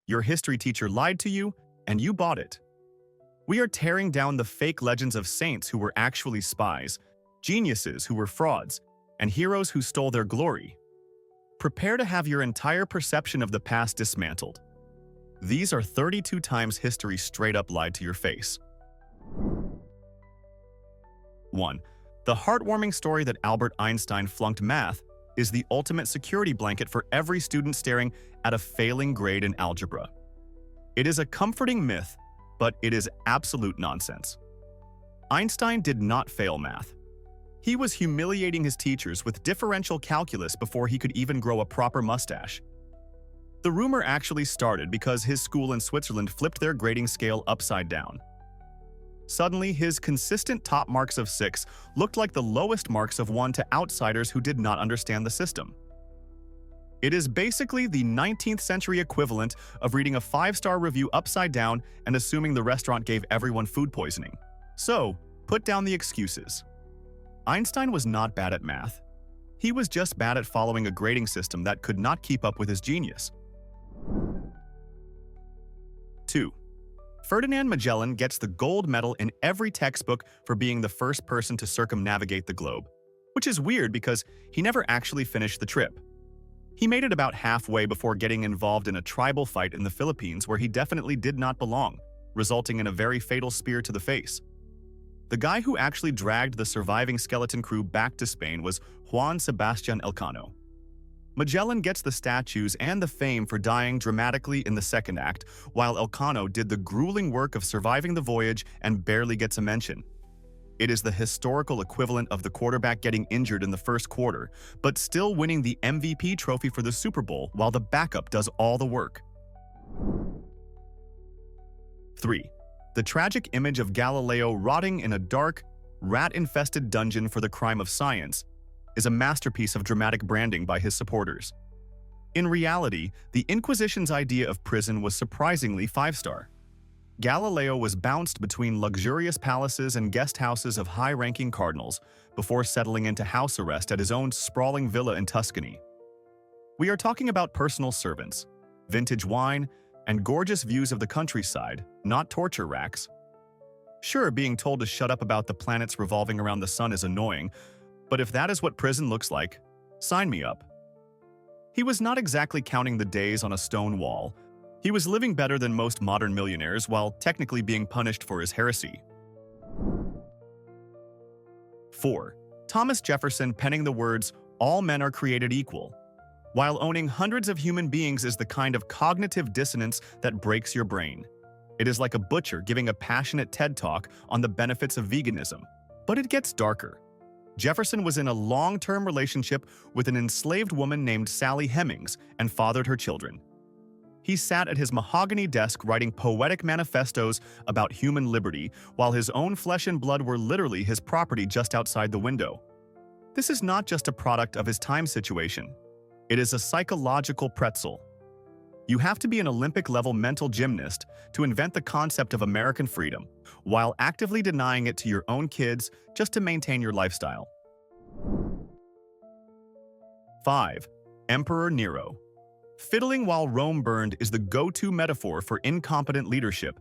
Your history teacher lied to you, and you bought it. We are tearing down the fake legends of saints who were actually spies, geniuses who were frauds, and heroes who stole their glory. Prepare to have your entire perception of the past dismantled. These are 32 times history straight up lied to your face. 1. The heartwarming story that Albert Einstein flunked math is the ultimate security blanket for every student staring at a failing grade in algebra. It is a comforting myth, but it is absolute nonsense. Einstein did not fail math. He was humiliating his teachers with differential calculus before he could even grow a proper mustache. The rumor actually started because his school in Switzerland flipped their grading scale upside down. Suddenly, his consistent top marks of 6 looked like the lowest marks of 1 to outsiders who did not understand the system. It is basically the 19th century equivalent of reading a 5-star review upside down and assuming the restaurant gave everyone food poisoning. So, put down the excuses. Einstein was not bad at math. He was just bad at following a grading system that could not keep up with his genius. 2. Ferdinand Magellan gets the gold medal in every textbook for being the first person to circumnavigate the globe, which is weird because he never actually finished the trip. He made it about halfway before getting involved in a tribal fight in the Philippines where he definitely did not belong, resulting in a very fatal spear to the face. The guy who actually dragged the surviving skeleton crew back to Spain was Juan Sebastian Elcano. Magellan gets the statues and the fame for dying dramatically in the second act, while Elcano did the grueling work of surviving the voyage and barely gets a mention. It is the historical equivalent of the quarterback getting injured in the first quarter, but still winning the MVP trophy for the Super Bowl while the backup does all the work. 3. The tragic image of Galileo rotting in a dark, rat-infested dungeon for the crime of science is a masterpiece of dramatic branding by his supporters. In reality, the Inquisition's idea of prison was surprisingly 5-star. Galileo was bounced between luxurious palaces and guest houses of high-ranking cardinals before settling into house arrest at his own sprawling villa in Tuscany. We are talking about personal servants, vintage wine, and gorgeous views of the countryside, not torture racks. Sure, being told to shut up about the planets revolving around the sun is annoying, but if that is what prison looks like, sign me up. He was not exactly counting the days on a stone wall. He was living better than most modern millionaires while technically being punished for his heresy. 4. Thomas Jefferson penning the words, "All men are created equal," while owning hundreds of human beings is the kind of cognitive dissonance that breaks your brain. It is like a butcher giving a passionate TED Talk on the benefits of veganism. But it gets darker. Jefferson was in a long-term relationship with an enslaved woman named Sally Hemings and fathered her children. He sat at his mahogany desk writing poetic manifestos about human liberty while his own flesh and blood were literally his property just outside the window. This is not just a product of his time situation. It is a psychological pretzel. You have to be an Olympic-level mental gymnast to invent the concept of American freedom, while actively denying it to your own kids just to maintain your lifestyle. 5. Emperor Nero. Fiddling while Rome burned is the go-to metaphor for incompetent leadership,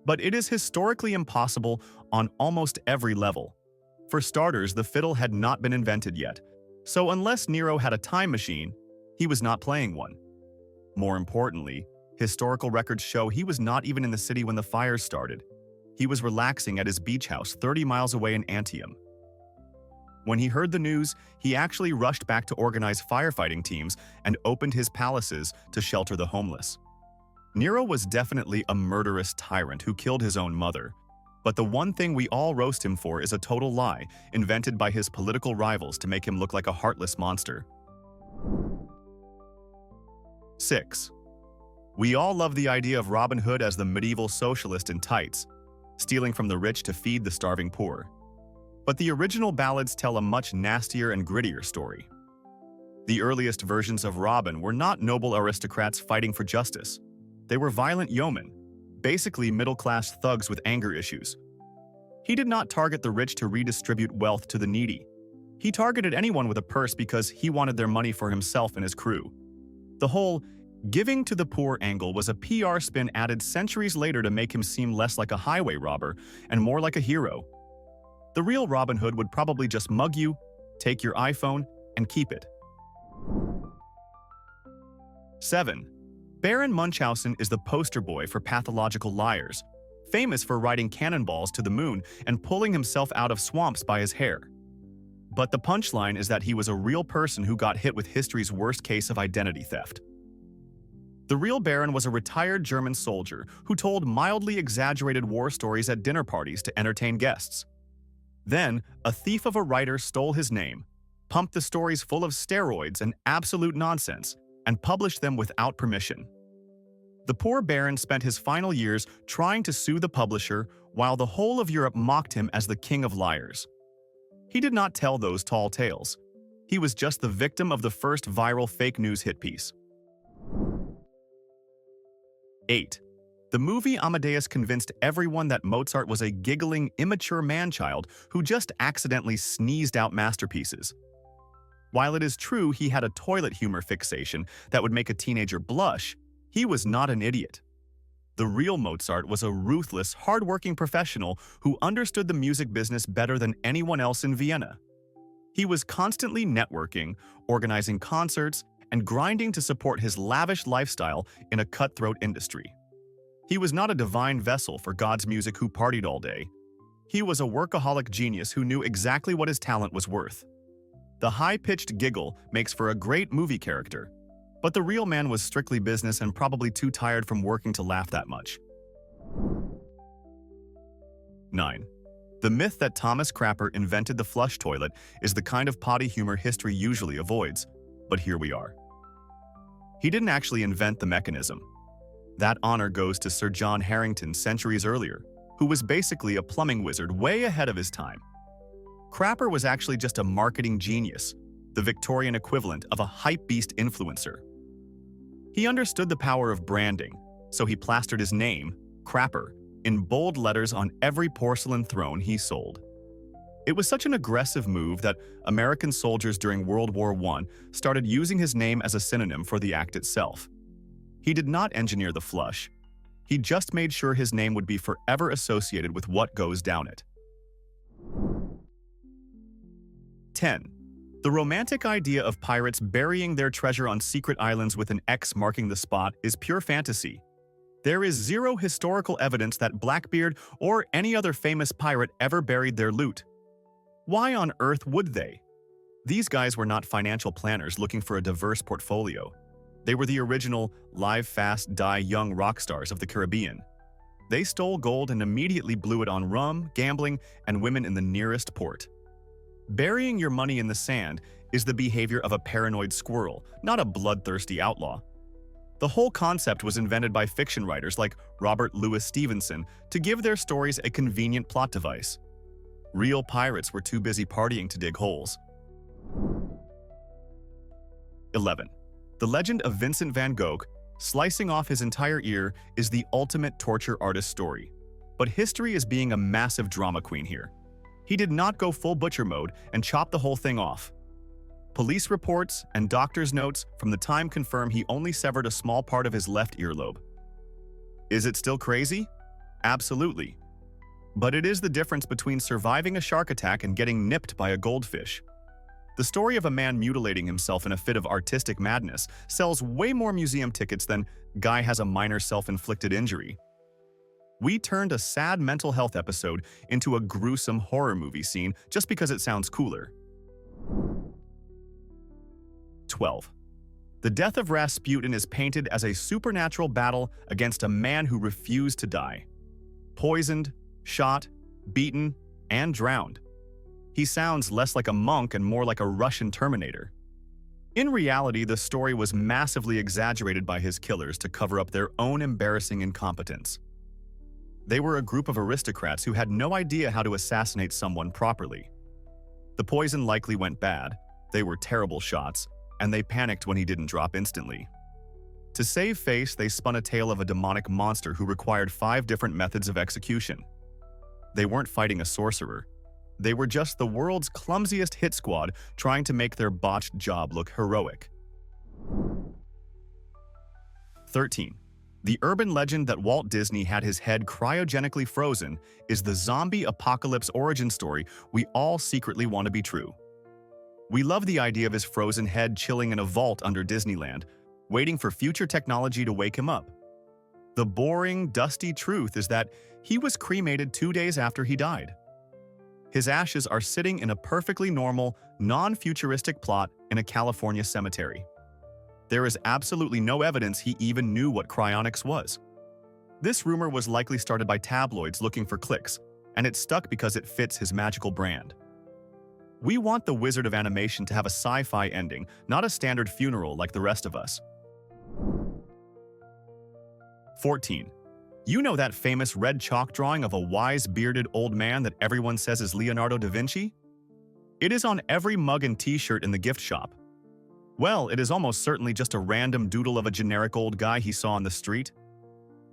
but it is historically impossible on almost every level. For starters, the fiddle had not been invented yet, so unless Nero had a time machine, he was not playing one. More importantly, historical records show he was not even in the city when the fires started. He was relaxing at his beach house 30 miles away in Antium. When he heard the news, he actually rushed back to organize firefighting teams and opened his palaces to shelter the homeless. Nero was definitely a murderous tyrant who killed his own mother. But the one thing we all roast him for is a total lie, invented by his political rivals to make him look like a heartless monster. 6. We all love the idea of Robin Hood as the medieval socialist in tights, stealing from the rich to feed the starving poor. But the original ballads tell a much nastier and grittier story. The earliest versions of Robin were not noble aristocrats fighting for justice. They were violent yeomen, basically middle-class thugs with anger issues. He did not target the rich to redistribute wealth to the needy. He targeted anyone with a purse because he wanted their money for himself and his crew. The whole Giving to the poor angle was a PR spin added centuries later to make him seem less like a highway robber and more like a hero. The real Robin Hood would probably just mug you, take your iPhone, and keep it. 7. Baron Munchausen is the poster boy for pathological liars, famous for riding cannonballs to the moon and pulling himself out of swamps by his hair. But the punchline is that he was a real person who got hit with history's worst case of identity theft. The real Baron was a retired German soldier who told mildly exaggerated war stories at dinner parties to entertain guests. Then, a thief of a writer stole his name, pumped the stories full of steroids and absolute nonsense, and published them without permission. The poor Baron spent his final years trying to sue the publisher while the whole of Europe mocked him as the king of liars. He did not tell those tall tales. He was just the victim of the first viral fake news hit piece. 8. The movie Amadeus convinced everyone that Mozart was a giggling, immature man-child who just accidentally sneezed out masterpieces. While it is true he had a toilet humor fixation that would make a teenager blush, he was not an idiot. The real Mozart was a ruthless, hard-working professional who understood the music business better than anyone else in Vienna. He was constantly networking, organizing concerts, and grinding to support his lavish lifestyle in a cutthroat industry. He was not a divine vessel for God's music who partied all day. He was a workaholic genius who knew exactly what his talent was worth. The high-pitched giggle makes for a great movie character, but the real man was strictly business and probably too tired from working to laugh that much. 9. The myth that Thomas Crapper invented the flush toilet is the kind of potty humor history usually avoids, but here we are. He didn't actually invent the mechanism. That honor goes to Sir John Harington centuries earlier, who was basically a plumbing wizard way ahead of his time. Crapper was actually just a marketing genius, the Victorian equivalent of a hypebeast influencer. He understood the power of branding, so he plastered his name, Crapper, in bold letters on every porcelain throne he sold. It was such an aggressive move that American soldiers during World War I started using his name as a synonym for the act itself. He did not engineer the flush. He just made sure his name would be forever associated with what goes down it. 10. The romantic idea of pirates burying their treasure on secret islands with an X marking the spot is pure fantasy. There is zero historical evidence that Blackbeard or any other famous pirate ever buried their loot. Why on earth would they? These guys were not financial planners looking for a diverse portfolio. They were the original live fast, die young rock stars of the Caribbean. They stole gold and immediately blew it on rum, gambling, and women in the nearest port. Burying your money in the sand is the behavior of a paranoid squirrel, not a bloodthirsty outlaw. The whole concept was invented by fiction writers like Robert Louis Stevenson to give their stories a convenient plot device. Real pirates were too busy partying to dig holes. 11. The legend of Vincent van Gogh slicing off his entire ear is the ultimate torture artist story. But history is being a massive drama queen here. He did not go full butcher mode and chop the whole thing off. Police reports and doctor's notes from the time confirm he only severed a small part of his left earlobe. Is it still crazy? Absolutely. But it is the difference between surviving a shark attack and getting nipped by a goldfish. The story of a man mutilating himself in a fit of artistic madness sells way more museum tickets than "guy has a minor self-inflicted injury." We turned a sad mental health episode into a gruesome horror movie scene just because it sounds cooler. 12. The death of Rasputin is painted as a supernatural battle against a man who refused to die. Poisoned, shot, beaten, and drowned. He sounds less like a monk and more like a Russian Terminator. In reality, the story was massively exaggerated by his killers to cover up their own embarrassing incompetence. They were a group of aristocrats who had no idea how to assassinate someone properly. The poison likely went bad, they were terrible shots, and they panicked when he didn't drop instantly. To save face, they spun a tale of a demonic monster who required 5 different methods of execution. They weren't fighting a sorcerer. They were just the world's clumsiest hit squad trying to make their botched job look heroic. 13. The urban legend that Walt Disney had his head cryogenically frozen is the zombie apocalypse origin story we all secretly want to be true. We love the idea of his frozen head chilling in a vault under Disneyland, waiting for future technology to wake him up. The boring, dusty truth is that he was cremated 2 days after he died. His ashes are sitting in a perfectly normal, non-futuristic plot in a California cemetery. There is absolutely no evidence he even knew what cryonics was. This rumor was likely started by tabloids looking for clicks, and it stuck because it fits his magical brand. We want the Wizard of Animation to have a sci-fi ending, not a standard funeral like the rest of us. 14. You know that famous red chalk drawing of a wise, bearded old man that everyone says is Leonardo da Vinci? It is on every mug and t-shirt in the gift shop. Well, it is almost certainly just a random doodle of a generic old guy he saw on the street.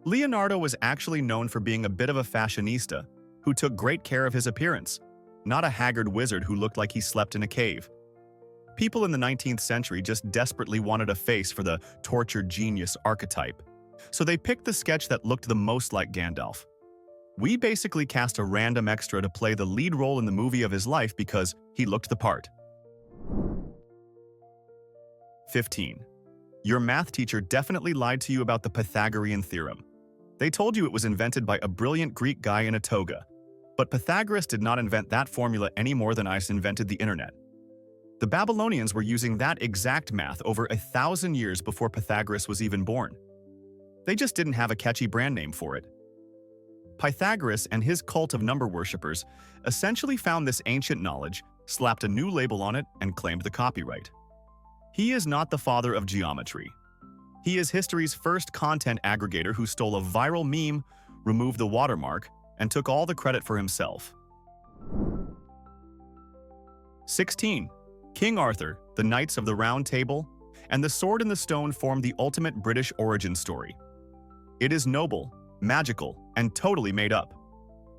Leonardo was actually known for being a bit of a fashionista who took great care of his appearance, not a haggard wizard who looked like he slept in a cave. People in the 19th century just desperately wanted a face for the tortured genius archetype, so they picked the sketch that looked the most like Gandalf. We basically cast a random extra to play the lead role in the movie of his life because he looked the part. 15. Your math teacher definitely lied to you about the Pythagorean theorem. They told you it was invented by a brilliant Greek guy in a toga. But Pythagoras did not invent that formula any more than I invented the internet. The Babylonians were using that exact math over 1,000 years before Pythagoras was even born. They just didn't have a catchy brand name for it. Pythagoras and his cult of number worshippers essentially found this ancient knowledge, slapped a new label on it, and claimed the copyright. He is not the father of geometry. He is history's first content aggregator who stole a viral meme, removed the watermark, and took all the credit for himself. 16. King Arthur, the Knights of the Round Table, and the Sword in the Stone form the ultimate British origin story. It is noble, magical, and totally made up.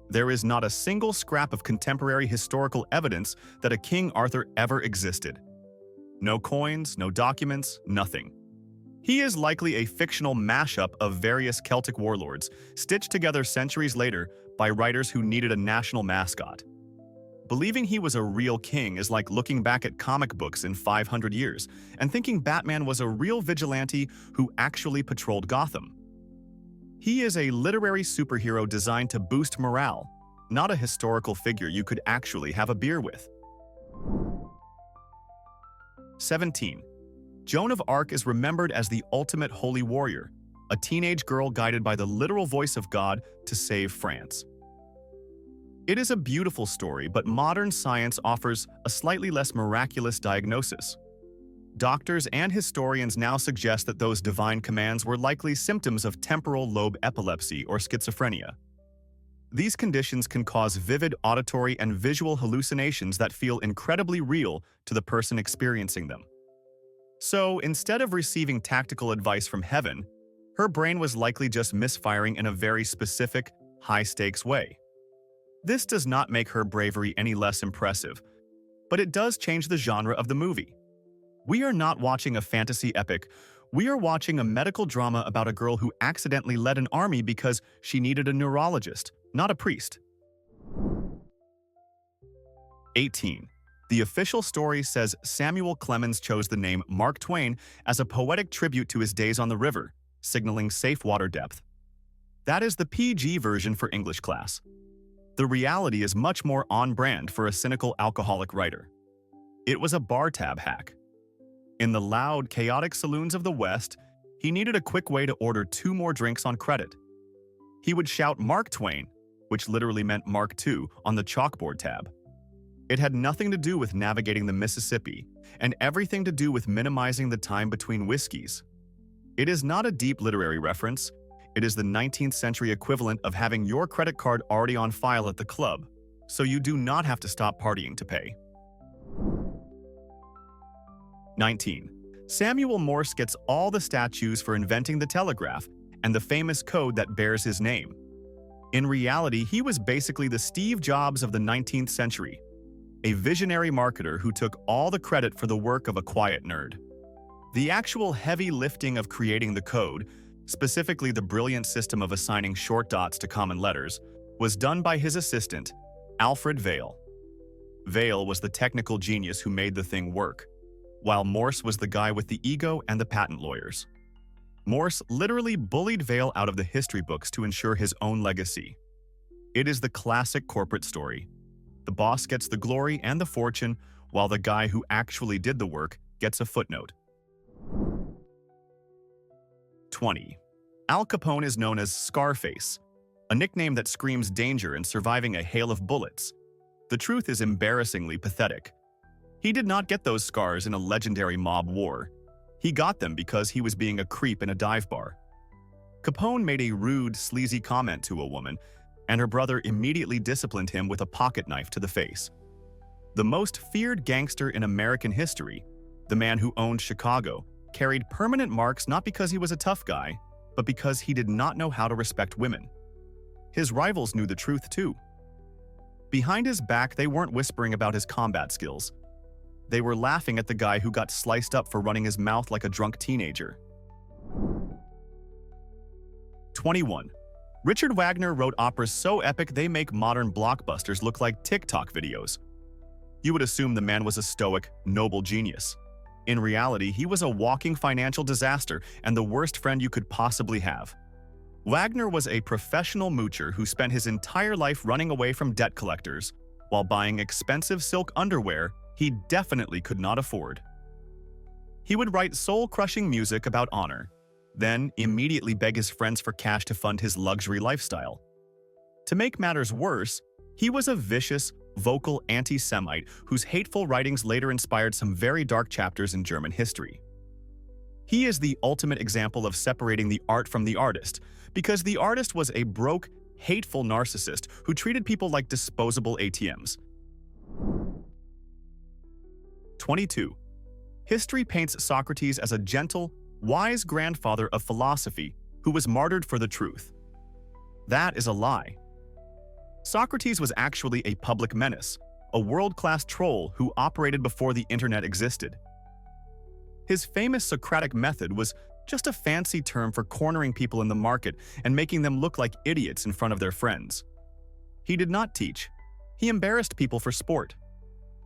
There is not a single scrap of contemporary historical evidence that a King Arthur ever existed. No coins, no documents, nothing. He is likely a fictional mashup of various Celtic warlords, stitched together centuries later by writers who needed a national mascot. Believing he was a real king is like looking back at comic books in 500 years and thinking Batman was a real vigilante who actually patrolled Gotham. He is a literary superhero designed to boost morale, not a historical figure you could actually have a beer with. 17. Joan of Arc is remembered as the ultimate holy warrior, a teenage girl guided by the literal voice of God to save France. It is a beautiful story, but modern science offers a slightly less miraculous diagnosis. Doctors and historians now suggest that those divine commands were likely symptoms of temporal lobe epilepsy or schizophrenia. These conditions can cause vivid auditory and visual hallucinations that feel incredibly real to the person experiencing them. So, instead of receiving tactical advice from heaven, her brain was likely just misfiring in a very specific, high-stakes way. This does not make her bravery any less impressive, but it does change the genre of the movie. We are not watching a fantasy epic. We are watching a medical drama about a girl who accidentally led an army because she needed a neurologist, not a priest. 18. The official story says Samuel Clemens chose the name Mark Twain as a poetic tribute to his days on the river, signaling safe water depth. That is the PG version for English class. The reality is much more on-brand for a cynical alcoholic writer. It was a bar tab hack. In the loud, chaotic saloons of the West, he needed a quick way to order 2 more drinks on credit. He would shout Mark Twain, which literally meant Mark II, on the chalkboard tab. It had nothing to do with navigating the Mississippi, and everything to do with minimizing the time between whiskeys. It is not a deep literary reference. It is the 19th century equivalent of having your credit card already on file at the club, so you do not have to stop partying to pay. 19. Samuel Morse gets all the statues for inventing the telegraph and the famous code that bears his name. In reality, he was basically the Steve Jobs of the 19th century, a visionary marketer who took all the credit for the work of a quiet nerd. The actual heavy lifting of creating the code specifically the brilliant system of assigning short dots to common letters, was done by his assistant, Alfred Vail. Vail was the technical genius who made the thing work, while Morse was the guy with the ego and the patent lawyers. Morse literally bullied Vail out of the history books to ensure his own legacy. It is the classic corporate story. The boss gets the glory and the fortune, while the guy who actually did the work gets a footnote. 20. Al Capone is known as Scarface, a nickname that screams danger and surviving a hail of bullets. The truth is embarrassingly pathetic. He did not get those scars in a legendary mob war. He got them because he was being a creep in a dive bar. Capone made a rude, sleazy comment to a woman, and her brother immediately disciplined him with a pocket knife to the face. The most feared gangster in American history, the man who owned Chicago, carried permanent marks not because he was a tough guy, but because he did not know how to respect women. His rivals knew the truth too. Behind his back, they weren't whispering about his combat skills. They were laughing at the guy who got sliced up for running his mouth like a drunk teenager. 21. Richard Wagner wrote operas so epic they make modern blockbusters look like TikTok videos. You would assume the man was a stoic, noble genius. In reality, he was a walking financial disaster and the worst friend you could possibly have. Wagner was a professional moocher who spent his entire life running away from debt collectors while buying expensive silk underwear he definitely could not afford. He would write soul-crushing music about honor, then immediately beg his friends for cash to fund his luxury lifestyle. To make matters worse, he was a vicious, vocal anti-Semite whose hateful writings later inspired some very dark chapters in German history. He is the ultimate example of separating the art from the artist, because the artist was a broke, hateful narcissist who treated people like disposable ATMs. 22. History paints Socrates as a gentle, wise grandfather of philosophy who was martyred for the truth. That is a lie. Socrates was actually a public menace, a world-class troll who operated before the internet existed. His famous Socratic method was just a fancy term for cornering people in the market and making them look like idiots in front of their friends. He did not teach. He embarrassed people for sport.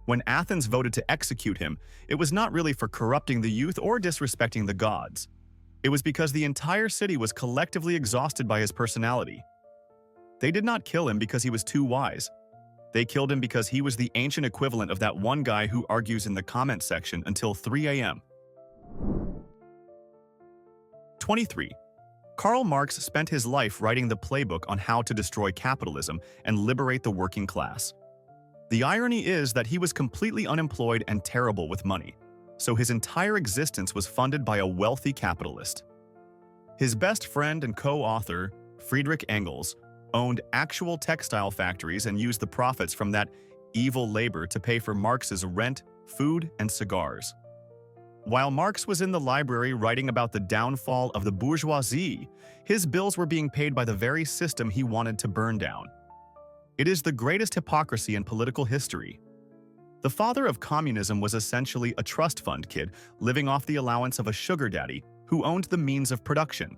When Athens voted to execute him, it was not really for corrupting the youth or disrespecting the gods. It was because the entire city was collectively exhausted by his personality. They did not kill him because he was too wise. They killed him because he was the ancient equivalent of that one guy who argues in the comment section until 3 a.m. 23. Karl Marx spent his life writing the playbook on how to destroy capitalism and liberate the working class. The irony is that he was completely unemployed and terrible with money, so his entire existence was funded by a wealthy capitalist. His best friend and co-author, Friedrich Engels, owned actual textile factories and used the profits from that evil labor to pay for Marx's rent, food, and cigars. While Marx was in the library writing about the downfall of the bourgeoisie, his bills were being paid by the very system he wanted to burn down. It is the greatest hypocrisy in political history. The father of communism was essentially a trust fund kid living off the allowance of a sugar daddy who owned the means of production.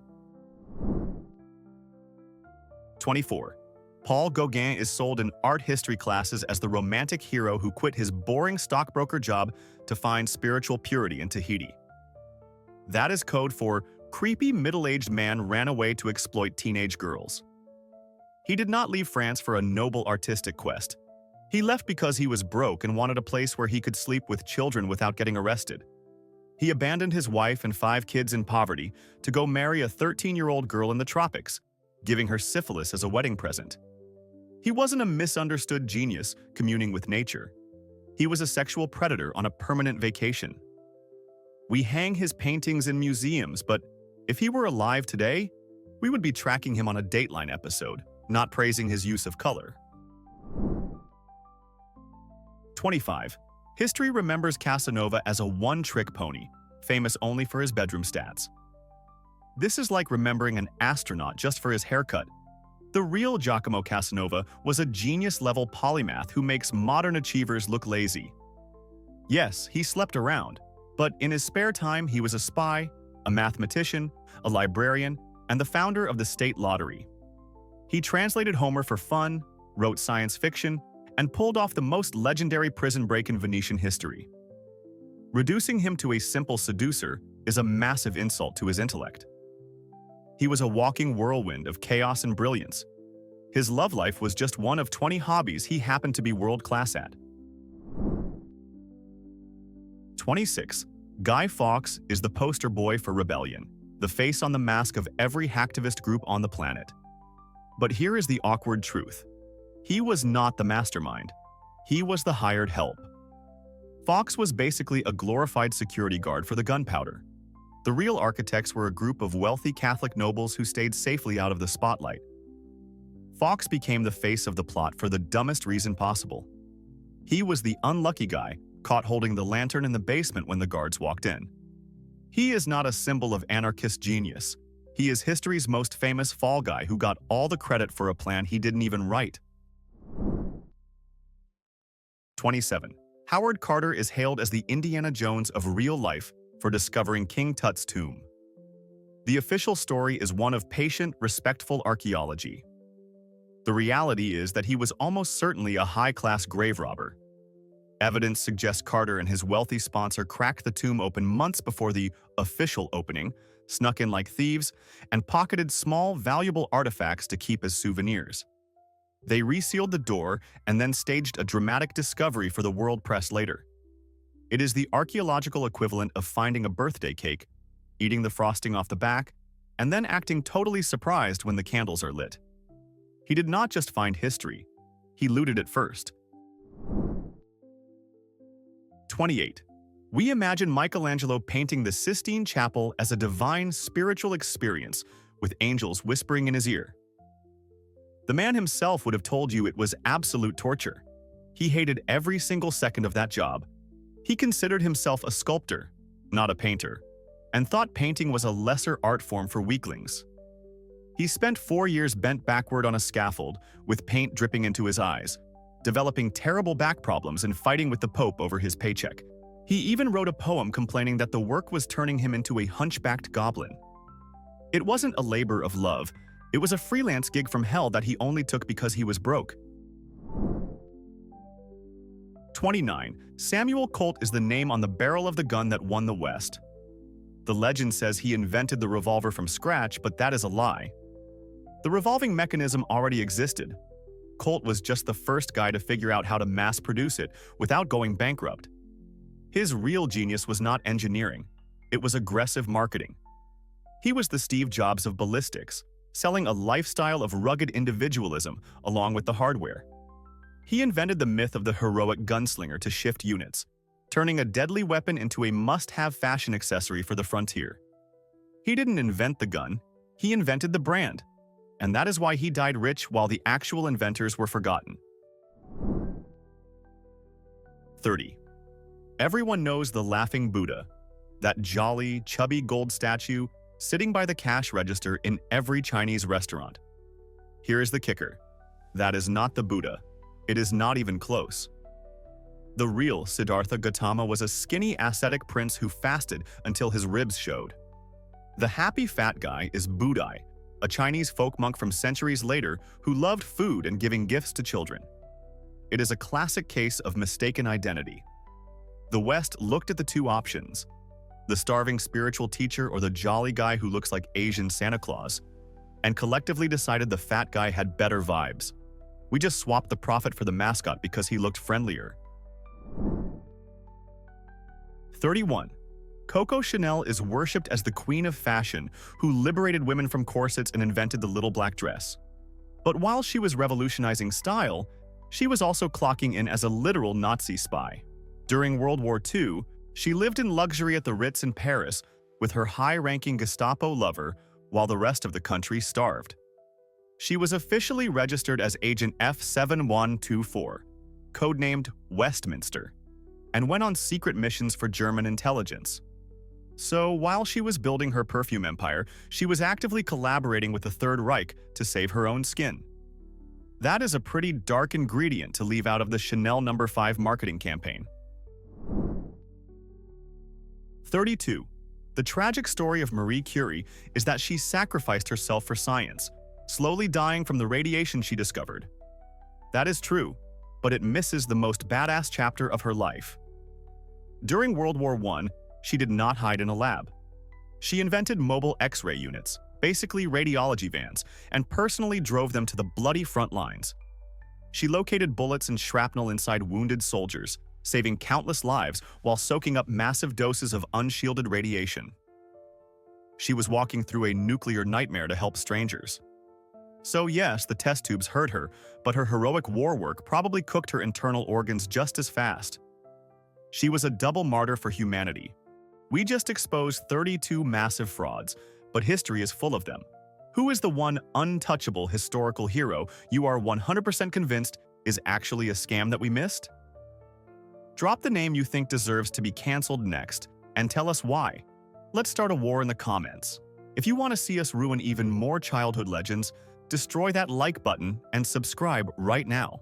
24. Paul Gauguin is sold in art history classes as the romantic hero who quit his boring stockbroker job to find spiritual purity in Tahiti. That is code for creepy middle-aged man ran away to exploit teenage girls. He did not leave France for a noble artistic quest. He left because he was broke and wanted a place where he could sleep with children without getting arrested. He abandoned his wife and 5 kids in poverty to go marry a 13-year-old girl in the tropics, giving her syphilis as a wedding present. He wasn't a misunderstood genius communing with nature. He was a sexual predator on a permanent vacation. We hang his paintings in museums, but if he were alive today, we would be tracking him on a Dateline episode, not praising his use of color. 25. History remembers Casanova as a one-trick pony, famous only for his bedroom stats. This is like remembering an astronaut just for his haircut. The real Giacomo Casanova was a genius-level polymath who makes modern achievers look lazy. Yes, he slept around, but in his spare time he was a spy, a mathematician, a librarian, and the founder of the state lottery. He translated Homer for fun, wrote science fiction, and pulled off the most legendary prison break in Venetian history. Reducing him to a simple seducer is a massive insult to his intellect. He was a walking whirlwind of chaos and brilliance. His love life was just one of 20 hobbies he happened to be world-class at. 26. Guy Fawkes is the poster boy for rebellion, the face on the mask of every hacktivist group on the planet. But here is the awkward truth. He was not the mastermind. He was the hired help. Fawkes was basically a glorified security guard for the gunpowder. The real architects were a group of wealthy Catholic nobles who stayed safely out of the spotlight. Fawkes became the face of the plot for the dumbest reason possible. He was the unlucky guy caught holding the lantern in the basement when the guards walked in. He is not a symbol of anarchist genius. He is history's most famous fall guy who got all the credit for a plan he didn't even write. 27. Howard Carter is hailed as the Indiana Jones of real life for discovering King Tut's tomb. The official story is one of patient, respectful archaeology. The reality is that he was almost certainly a high-class grave robber. Evidence suggests Carter and his wealthy sponsor cracked the tomb open months before the official opening, snuck in like thieves, and pocketed small, valuable artifacts to keep as souvenirs. They resealed the door and then staged a dramatic discovery for the world press later. It is the archaeological equivalent of finding a birthday cake, eating the frosting off the back, and then acting totally surprised when the candles are lit. He did not just find history, he looted it first. 28. We imagine Michelangelo painting the Sistine Chapel as a divine spiritual experience with angels whispering in his ear. The man himself would have told you it was absolute torture. He hated every single second of that job. He considered himself a sculptor, not a painter, and thought painting was a lesser art form for weaklings. He spent 4 years bent backward on a scaffold, with paint dripping into his eyes, developing terrible back problems and fighting with the Pope over his paycheck. He even wrote a poem complaining that the work was turning him into a hunchbacked goblin. It wasn't a labor of love. It was a freelance gig from hell that he only took because he was broke. 29. Samuel Colt is the name on the barrel of the gun that won the West. The legend says he invented the revolver from scratch, but that is a lie. The revolving mechanism already existed. Colt was just the first guy to figure out how to mass produce it without going bankrupt. His real genius was not engineering. It was aggressive marketing. He was the Steve Jobs of ballistics, selling a lifestyle of rugged individualism along with the hardware. He invented the myth of the heroic gunslinger to shift units, turning a deadly weapon into a must-have fashion accessory for the frontier. He didn't invent the gun, he invented the brand. And that is why he died rich while the actual inventors were forgotten. 30. Everyone knows the Laughing Buddha, that jolly, chubby gold statue sitting by the cash register in every Chinese restaurant. Here is the kicker. That is not the Buddha. It is not even close. The real Siddhartha Gautama was a skinny ascetic prince who fasted until his ribs showed. The happy fat guy is Budai, a Chinese folk monk from centuries later who loved food and giving gifts to children. It is a classic case of mistaken identity. The West looked at the two options, the starving spiritual teacher or the jolly guy who looks like Asian Santa Claus, and collectively decided the fat guy had better vibes. We just swapped the prophet for the mascot because he looked friendlier. 31. Coco Chanel is worshipped as the queen of fashion who liberated women from corsets and invented the little black dress. But while she was revolutionizing style, she was also clocking in as a literal Nazi spy. During World War II, she lived in luxury at the Ritz in Paris with her high-ranking Gestapo lover while the rest of the country starved. She was officially registered as Agent F7124, codenamed Westminster, and went on secret missions for German intelligence. So while she was building her perfume empire, she was actively collaborating with the Third Reich to save her own skin. That is a pretty dark ingredient to leave out of the Chanel No. 5 marketing campaign. 32. The tragic story of Marie Curie is that she sacrificed herself for science, slowly dying from the radiation she discovered. That is true, but it misses the most badass chapter of her life. During World War I, she did not hide in a lab. She invented mobile X-ray units, basically radiology vans, and personally drove them to the bloody front lines. She located bullets and shrapnel inside wounded soldiers, saving countless lives while soaking up massive doses of unshielded radiation. She was walking through a nuclear nightmare to help strangers. So yes, the test tubes hurt her, but her heroic war work probably cooked her internal organs just as fast. She was a double martyr for humanity. We just exposed 32 massive frauds, but history is full of them. Who is the one untouchable historical hero you are 100% convinced is actually a scam that we missed? Drop the name you think deserves to be cancelled next, and tell us why. Let's start a war in the comments. If you want to see us ruin even more childhood legends, destroy that like button and subscribe right now.